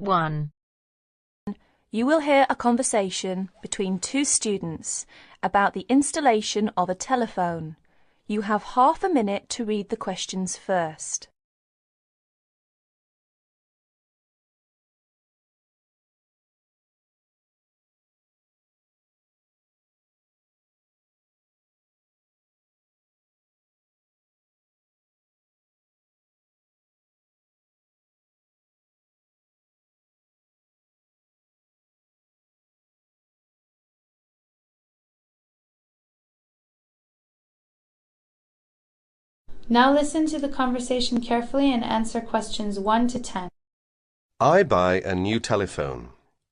1. You will hear a conversation between two students about the installation of a telephone. You have half a minute to read the questions first. Now listen to the conversation carefully and answer questions 1 to 10. I buy a new telephone.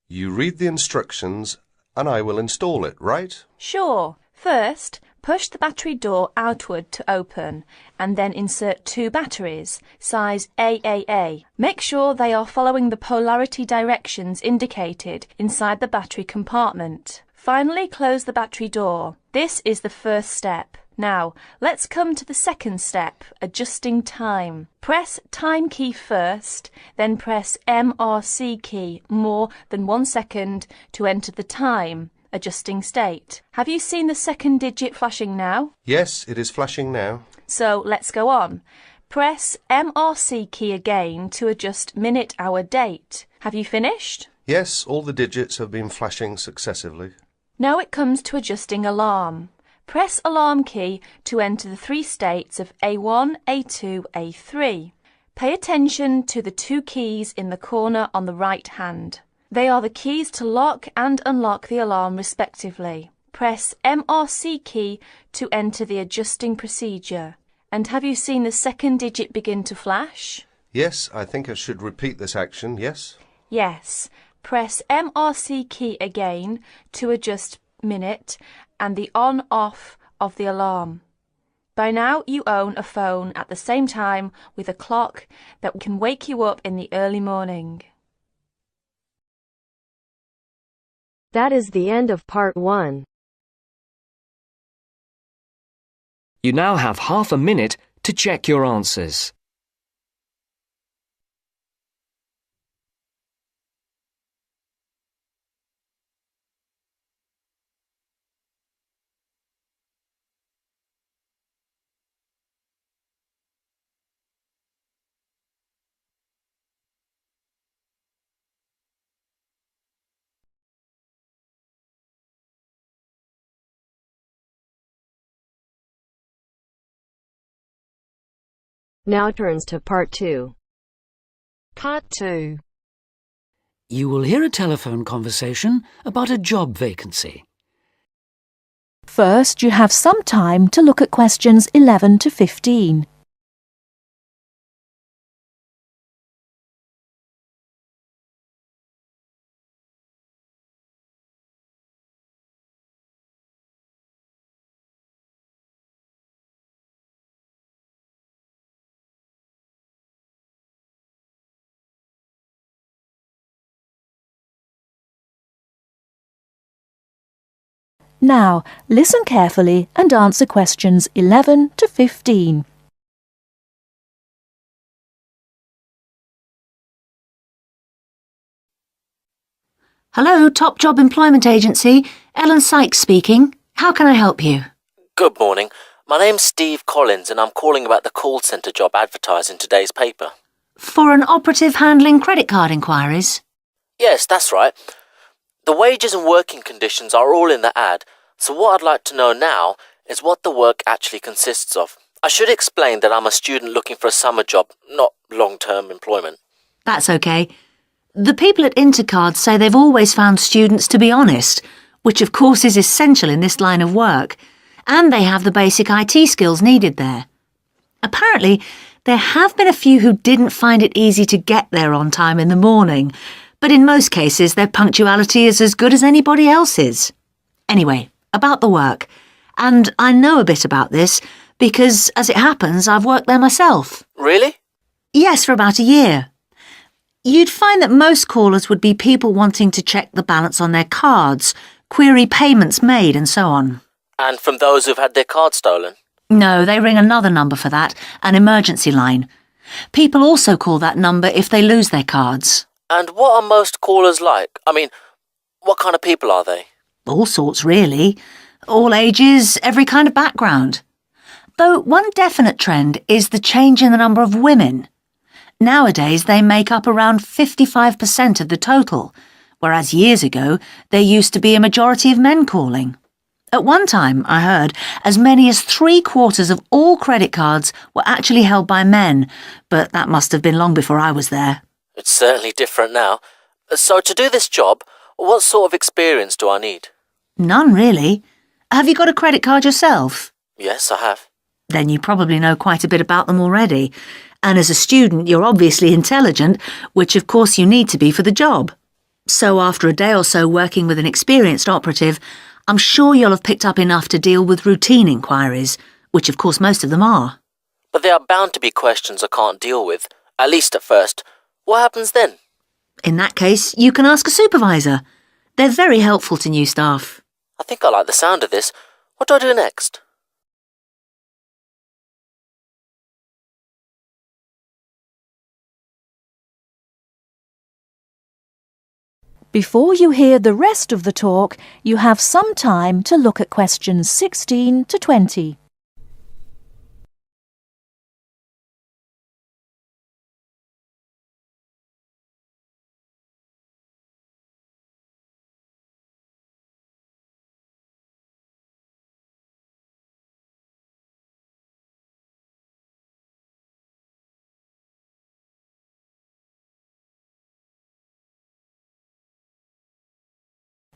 You read the instructions and I will install it, right? Sure. First, push the battery door outward to open and then insert 2 batteries, size AAA. Make sure they are following the polarity directions indicated inside the battery compartment. Finally, close the battery door. This is the first step. Now, let's come to the second step, adjusting time. Press time key first, then press MRC key more than 1 second to enter the time, adjusting state. Have you seen the second digit flashing now? Yes, it is flashing now. So let's go on. Press MRC key again to adjust minute, hour, date. Have you finished? Yes, all the digits have been flashing successively. Now it comes to adjusting alarm. Press alarm key to enter the 3 states of A1, A2, A3. Pay attention to the 2 keys in the corner on the right hand. They are the keys to lock and unlock the alarm respectively. Press MRC key to enter the adjusting procedure. And have you seen the second digit begin to flash? Yes, I think I should repeat this action, yes? Yes. Press MRC key again to adjust minute and the on-off of the alarm. By now you own a phone at the same time with a clock that can wake you up in the early morning. That is the end of part 1. You now have half a minute to check your answers. Now turns to part 2. Part 2. You will hear a telephone conversation about a job vacancy. First, you have some time to look at questions 11 to 15. Now, listen carefully and answer questions 11 to 15. Hello, Top Job Employment Agency. Ellen Sykes speaking. How can I help you? Good morning. My name's Steve Collins and I'm calling about the call centre job advertised in today's paper. For an operative handling credit card inquiries? Yes, that's right. The wages and working conditions are all in the ad, so what I'd like to know now is what the work actually consists of. I should explain that I'm a student looking for a summer job, not long-term employment. That's okay. The people at Intercard say they've always found students to be honest, which of course is essential in this line of work, and they have the basic IT skills needed there. Apparently, there have been a few who didn't find it easy to get there on time in the morning, but in most cases their punctuality is as good as anybody else's. Anyway, about the work. And I know a bit about this because, as it happens, I've worked there myself. Really? Yes, for about a year. You'd find that most callers would be people wanting to check the balance on their cards, query payments made and so on. And from those who've had their card stolen? No, they ring another number for that, an emergency line. People also call that number if they lose their cards. And what are most callers like? I mean, what kind of people are they? All sorts, really. All ages, every kind of background. Though one definite trend is the change in the number of women. Nowadays, they make up around 55% of the total, whereas years ago, there used to be a majority of men calling. At one time, I heard, as many as 3/4 of all credit cards were actually held by men, but that must have been long before I was there. It's certainly different now. So to do this job, what sort of experience do I need? None, really. Have you got a credit card yourself? Yes, I have. Then you probably know quite a bit about them already. And as a student, you're obviously intelligent, which of course you need to be for the job. So after a day or so working with an experienced operative, I'm sure you'll have picked up enough to deal with routine inquiries, which of course most of them are. But there are bound to be questions I can't deal with, at least at first. What happens then? In that case, you can ask a supervisor. They're very helpful to new staff. I think I like the sound of this. What do I do next? Before you hear the rest of the talk, you have some time to look at questions 16 to 20.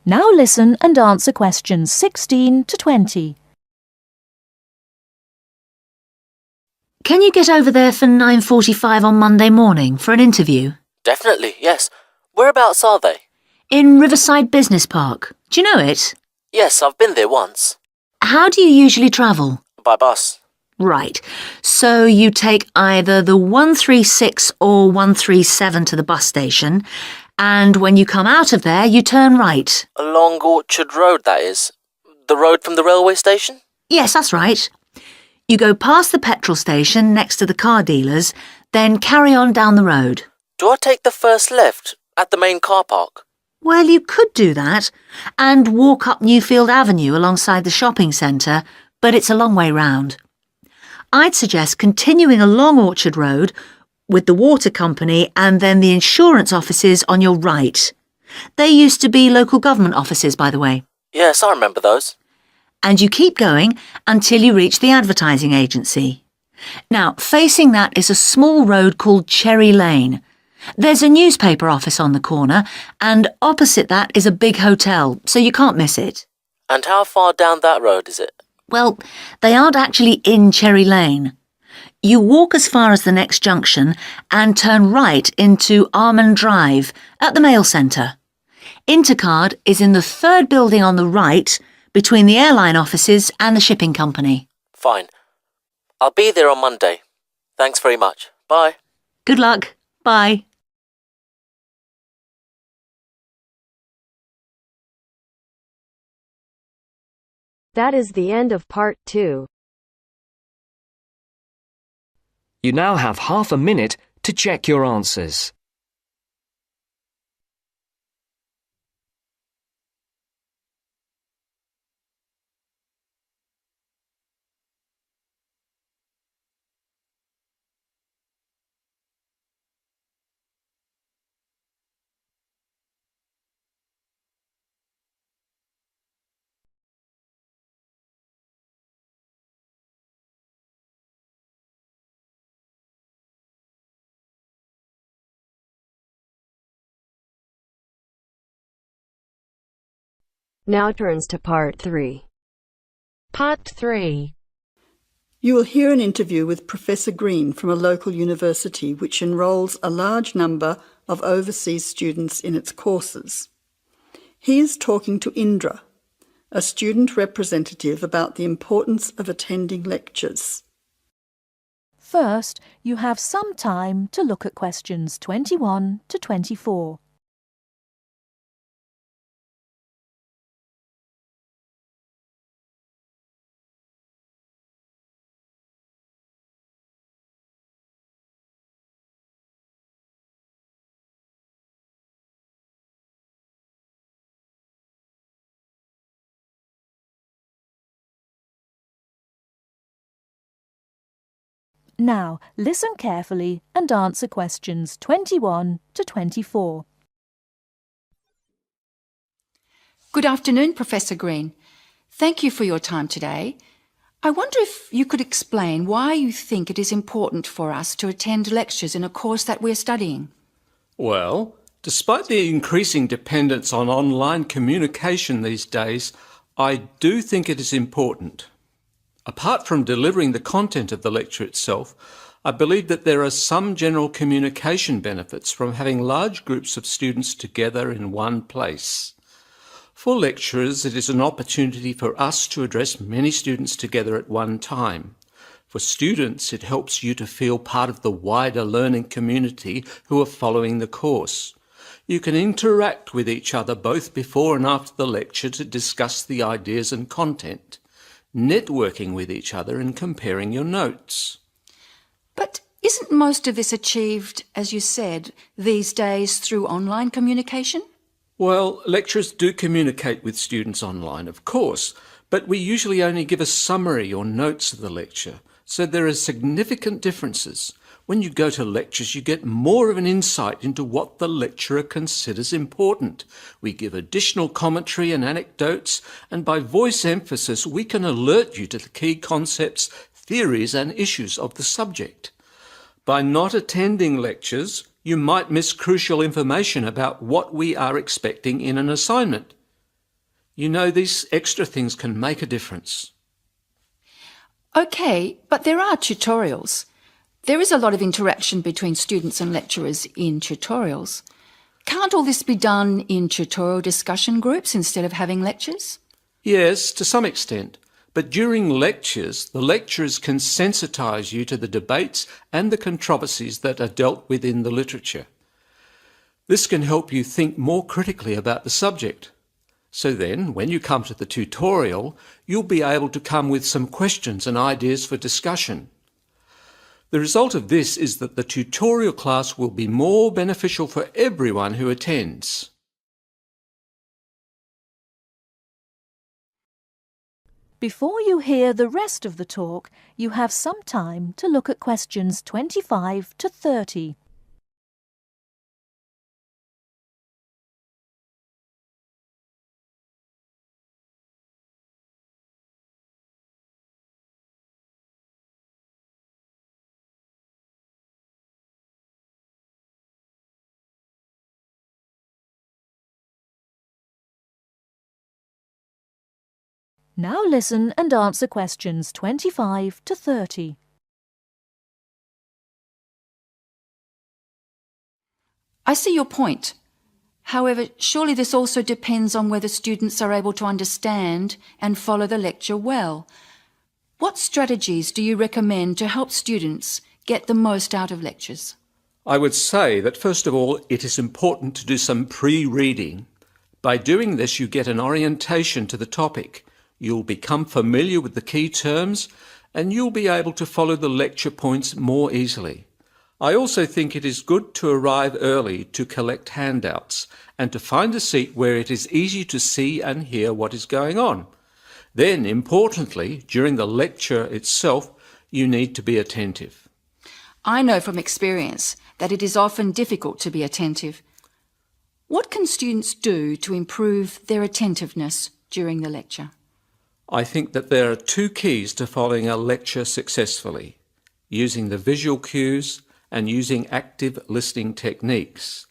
Now listen and answer questions 16 to 20. Can you get over there for 9:45 on Monday morning for an interview? Definitely, yes. Whereabouts are they? In Riverside Business Park. Do you know it? Yes, I've been there once. How do you usually travel? By bus. Right. So you take either the 136 or 137 to the bus station, and when you come out of there, you turn right. Along Orchard Road, that is. The road from the railway station? Yes, that's right. You go past the petrol station next to the car dealers, then carry on down the road. Do I take the first left at the main car park? Well, you could do that, and walk up Newfield Avenue alongside the shopping centre, but it's a long way round. I'd suggest continuing along Orchard Road with the water company and then the insurance offices on your right. They used to be local government offices, by the way. Yes, I remember those. And you keep going until you reach the advertising agency. Now, facing that is a small road called Cherry Lane. There's a newspaper office on the corner, and opposite that is a big hotel, so you can't miss it. And how far down that road is it? Well, they aren't actually in Cherry Lane. You walk as far as the next junction and turn right into Almond Drive at the mail centre. Intercard is in the third building on the right between the airline offices and the shipping company. Fine. I'll be there on Monday. Thanks very much. Bye. Good luck. Bye. That is the end of part 2. You now have half a minute to check your answers. Now turns to part 3. Part 3. You will hear an interview with Professor Green from a local university which enrolls a large number of overseas students in its courses. He is talking to Indra, a student representative, about the importance of attending lectures. First, you have some time to look at questions 21 to 24. Now, listen carefully and answer questions 21 to 24. Good afternoon, Professor Green. Thank you for your time today. I wonder if you could explain why you think it is important for us to attend lectures in a course that we're studying. Well, despite the increasing dependence on online communication these days, I do think it is important. Apart from delivering the content of the lecture itself, I believe that there are some general communication benefits from having large groups of students together in one place. For lecturers, it is an opportunity for us to address many students together at one time. For students, it helps you to feel part of the wider learning community who are following the course. You can interact with each other both before and after the lecture to discuss the ideas and content, networking with each other and comparing your notes. But isn't most of this achieved, as you said, these days through online communication? Well, lecturers do communicate with students online, of course, but we usually only give a summary or notes of the lecture, so there are significant differences. When you go to lectures, you get more of an insight into what the lecturer considers important. We give additional commentary and anecdotes, and by voice emphasis, we can alert you to the key concepts, theories, and issues of the subject. By not attending lectures, you might miss crucial information about what we are expecting in an assignment. You know, these extra things can make a difference. OK, but there are tutorials. There is a lot of interaction between students and lecturers in tutorials. Can't all this be done in tutorial discussion groups instead of having lectures? Yes, to some extent. But during lectures, the lecturers can sensitise you to the debates and the controversies that are dealt with in the literature. This can help you think more critically about the subject. So then, when you come to the tutorial, you'll be able to come with some questions and ideas for discussion. The result of this is that the tutorial class will be more beneficial for everyone who attends. Before you hear the rest of the talk, you have some time to look at questions 25 to 30. Now listen and answer questions 25 to 30. I see your point. However, surely this also depends on whether students are able to understand and follow the lecture well. What strategies do you recommend to help students get the most out of lectures? I would say that first of all, it is important to do some pre-reading. By doing this, you get an orientation to the topic. You'll become familiar with the key terms and you'll be able to follow the lecture points more easily. I also think it is good to arrive early to collect handouts and to find a seat where it is easy to see and hear what is going on. Then, importantly, during the lecture itself, you need to be attentive. I know from experience that it is often difficult to be attentive. What can students do to improve their attentiveness during the lecture? I think that there are two keys to following a lecture successfully: using the visual cues and using active listening techniques.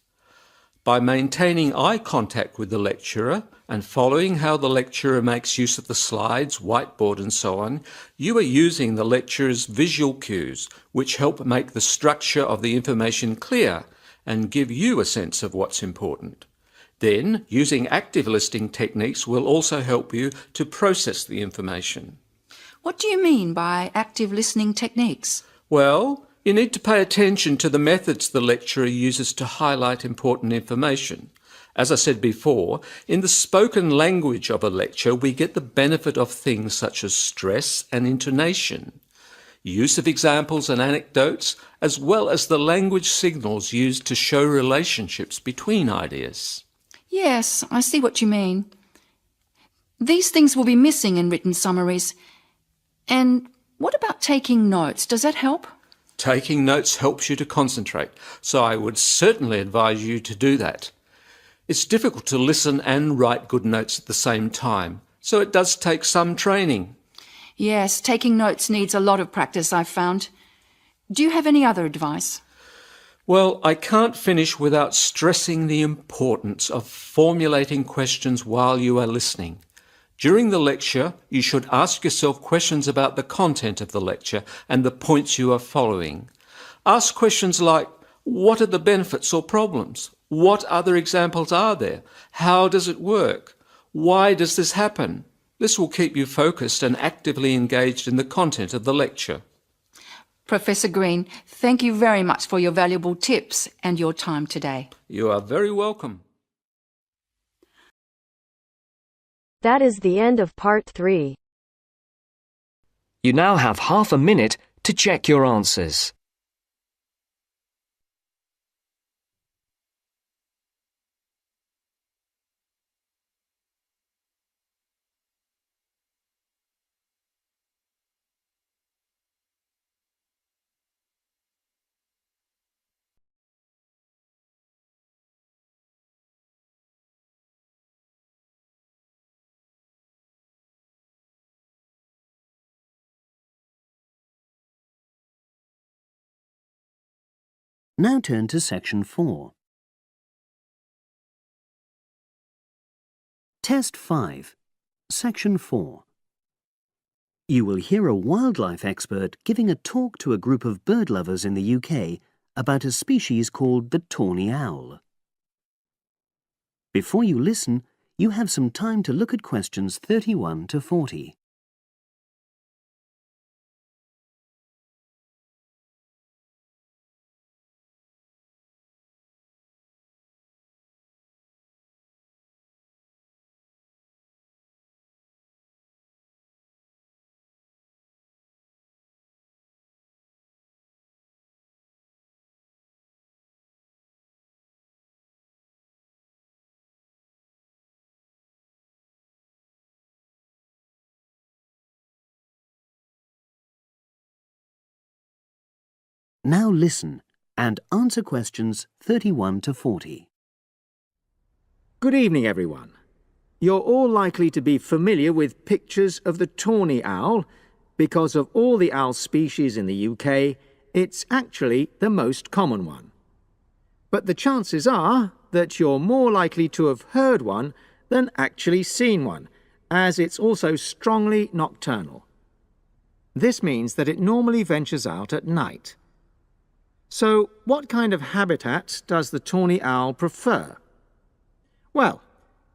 By maintaining eye contact with the lecturer and following how the lecturer makes use of the slides, whiteboard and so on, you are using the lecturer's visual cues, which help make the structure of the information clear and give you a sense of what's important. Then, using active listening techniques will also help you to process the information. What do you mean by active listening techniques? Well, you need to pay attention to the methods the lecturer uses to highlight important information. As I said before, in the spoken language of a lecture, we get the benefit of things such as stress and intonation, use of examples and anecdotes, as well as the language signals used to show relationships between ideas. Yes, I see what you mean. These things will be missing in written summaries. And what about taking notes? Does that help? Taking notes helps you to concentrate, so I would certainly advise you to do that. It's difficult to listen and write good notes at the same time, so it does take some training. Yes, taking notes needs a lot of practice, I've found. Do you have any other advice? Well, I can't finish without stressing the importance of formulating questions while you are listening. During the lecture, you should ask yourself questions about the content of the lecture and the points you are following. Ask questions like, what are the benefits or problems? What other examples are there? How does it work? Why does this happen? This will keep you focused and actively engaged in the content of the lecture. Professor Green, thank you very much for your valuable tips and your time today. You are very welcome. That is the end of part 3. You now have half a minute to check your answers. Now turn to section 4. Test 5, section 4. You will hear a wildlife expert giving a talk to a group of bird lovers in the UK about a species called the tawny owl. Before you listen, you have some time to look at questions 31 to 40. Now listen and answer questions 31 to 40. Good evening, everyone. You're all likely to be familiar with pictures of the tawny owl. Because of all the owl species in the UK, it's actually the most common one. But the chances are that you're more likely to have heard one than actually seen one, as it's also strongly nocturnal. This means that it normally ventures out at night. So, what kind of habitat does the tawny owl prefer? Well,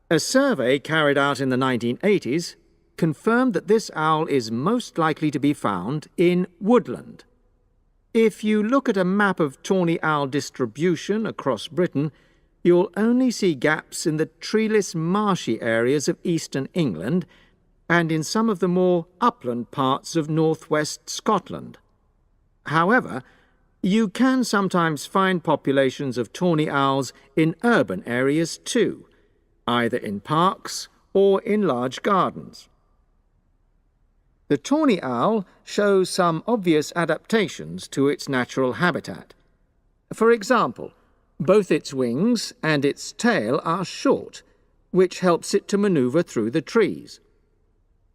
a survey carried out in the 1980s confirmed that this owl is most likely to be found in woodland. If you look at a map of tawny owl distribution across Britain, you'll only see gaps in the treeless marshy areas of eastern England and in some of the more upland parts of northwest Scotland. However, you can sometimes find populations of tawny owls in urban areas too, either in parks or in large gardens. The tawny owl shows some obvious adaptations to its natural habitat. For example, both its wings and its tail are short, which helps it to maneuver through the trees.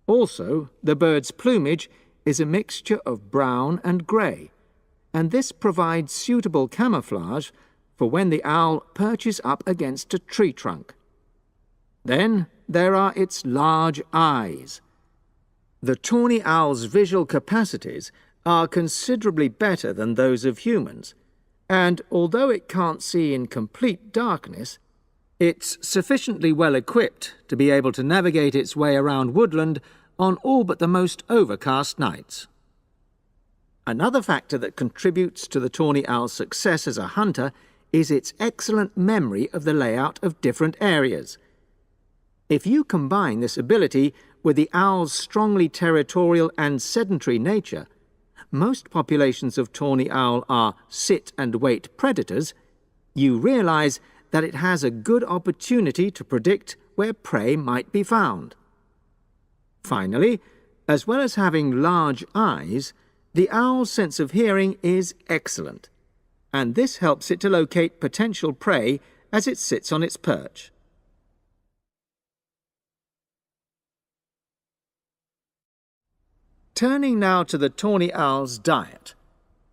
Also, the bird's plumage is a mixture of brown and grey, and this provides suitable camouflage for when the owl perches up against a tree trunk. Then there are its large eyes. The tawny owl's visual capacities are considerably better than those of humans, and although it can't see in complete darkness, it's sufficiently well equipped to be able to navigate its way around woodland on all but the most overcast nights. Another factor that contributes to the tawny owl's success as a hunter is its excellent memory of the layout of different areas. If you combine this ability with the owl's strongly territorial and sedentary nature, most populations of tawny owl are sit-and-wait predators, you realize that it has a good opportunity to predict where prey might be found. Finally, as well as having large eyes, The owl's sense of hearing is excellent, and this helps it to locate potential prey as it sits on its perch. Turning now to the tawny owl's diet.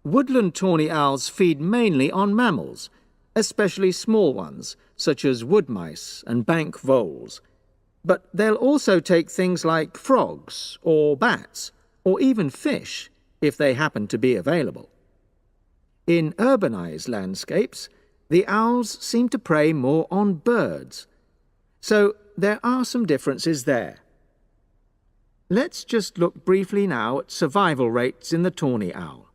Woodland tawny owls feed mainly on mammals, especially small ones, such as wood mice and bank voles. But they'll also take things like frogs or bats, or even fish, if they happen to be available. In urbanized landscapes, the owls seem to prey more on birds. So there are some differences there. Let's just look briefly now at survival rates in the tawny owl.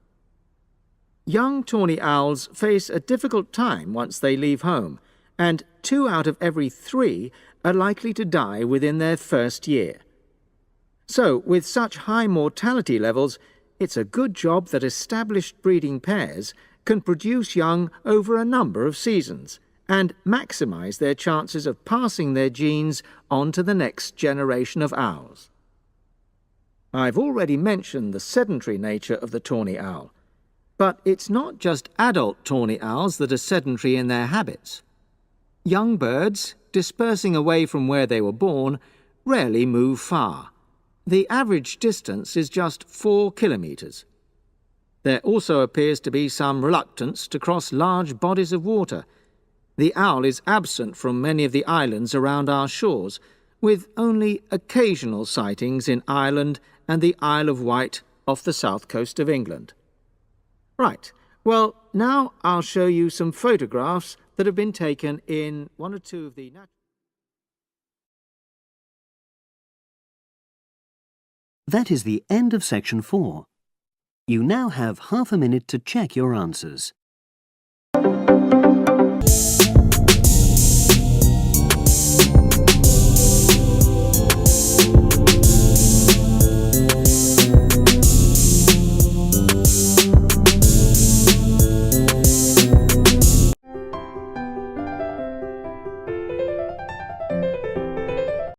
Young tawny owls face a difficult time once they leave home, and 2 out of every 3 are likely to die within their first year. So, with such high mortality levels, it's a good job that established breeding pairs can produce young over a number of seasons and maximize their chances of passing their genes on to the next generation of owls. I've already mentioned the sedentary nature of the tawny owl, but it's not just adult tawny owls that are sedentary in their habits. Young birds, dispersing away from where they were born, rarely move far. The average distance is just 4 kilometres. There also appears to be some reluctance to cross large bodies of water. The owl is absent from many of the islands around our shores, with only occasional sightings in Ireland and the Isle of Wight off the south coast of England. Right, well, now I'll show you some photographs that have been taken in 1 or 2 of the... That is the end of section 4. You now have half a minute to check your answers.